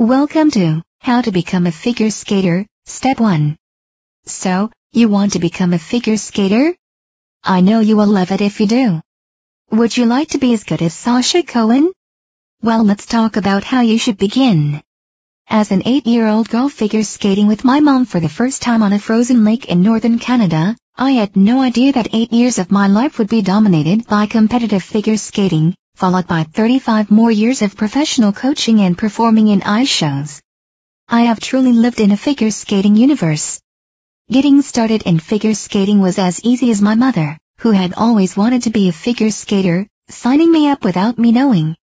Welcome to How to Become a Figure Skater, Step 1. So, you want to become a figure skater? I know you will love it if you do. Would you like to be as good as Sasha Cohen? Well, let's talk about how you should begin. As an 8-year-old girl figure skating with my mom for the first time on a frozen lake in northern Canada, I had no idea that 8 years of my life would be dominated by competitive figure skating, followed by 35 more years of professional coaching and performing in ice shows. I have truly lived in a figure skating universe. Getting started in figure skating was as easy as my mother, who had always wanted to be a figure skater, signing me up without me knowing.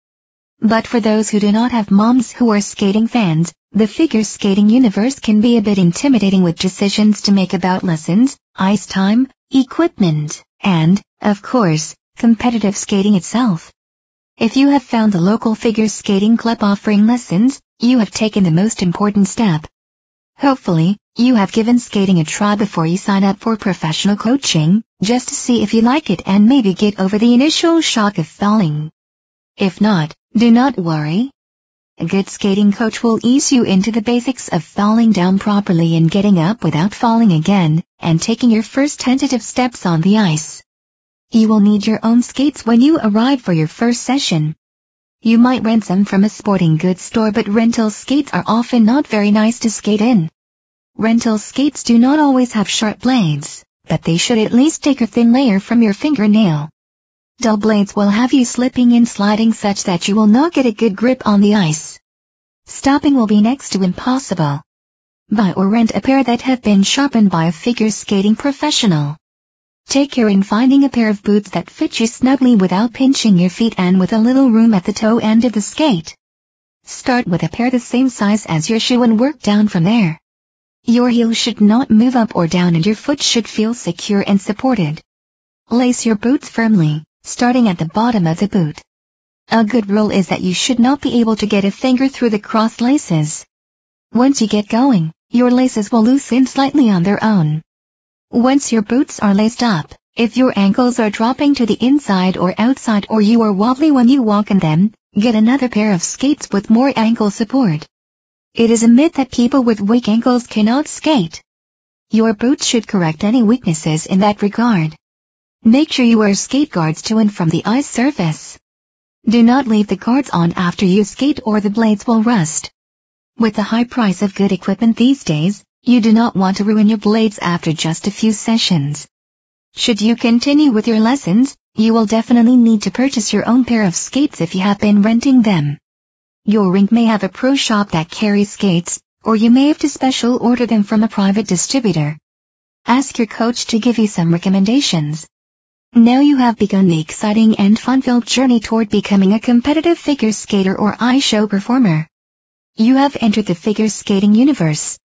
But for those who do not have moms who are skating fans, the figure skating universe can be a bit intimidating with decisions to make about lessons, ice time, equipment, and, of course, competitive skating itself. If you have found the local figure skating club offering lessons, you have taken the most important step. Hopefully, you have given skating a try before you sign up for professional coaching, just to see if you like it and maybe get over the initial shock of falling. If not, do not worry. A good skating coach will ease you into the basics of falling down properly and getting up without falling again, and taking your first tentative steps on the ice. You will need your own skates when you arrive for your first session. You might rent some from a sporting goods store, but rental skates are often not very nice to skate in. Rental skates do not always have sharp blades, but they should at least take a thin layer from your fingernail. Dull blades will have you slipping and sliding such that you will not get a good grip on the ice. Stopping will be next to impossible. Buy or rent a pair that have been sharpened by a figure skating professional. Take care in finding a pair of boots that fit you snugly without pinching your feet and with a little room at the toe end of the skate. Start with a pair the same size as your shoe and work down from there. Your heel should not move up or down and your foot should feel secure and supported. Lace your boots firmly, starting at the bottom of the boot. A good rule is that you should not be able to get a finger through the cross laces. Once you get going, your laces will loosen slightly on their own. Once your boots are laced up, if your ankles are dropping to the inside or outside or you are wobbly when you walk in them, get another pair of skates with more ankle support. It is a myth that people with weak ankles cannot skate. Your boots should correct any weaknesses in that regard. Make sure you wear skate guards to and from the ice surface. Do not leave the guards on after you skate or the blades will rust. With the high price of good equipment these days, you do not want to ruin your blades after just a few sessions. Should you continue with your lessons, you will definitely need to purchase your own pair of skates if you have been renting them. Your rink may have a pro shop that carries skates, or you may have to special order them from a private distributor. Ask your coach to give you some recommendations. Now you have begun the exciting and fun-filled journey toward becoming a competitive figure skater or ice show performer. You have entered the figure skating universe.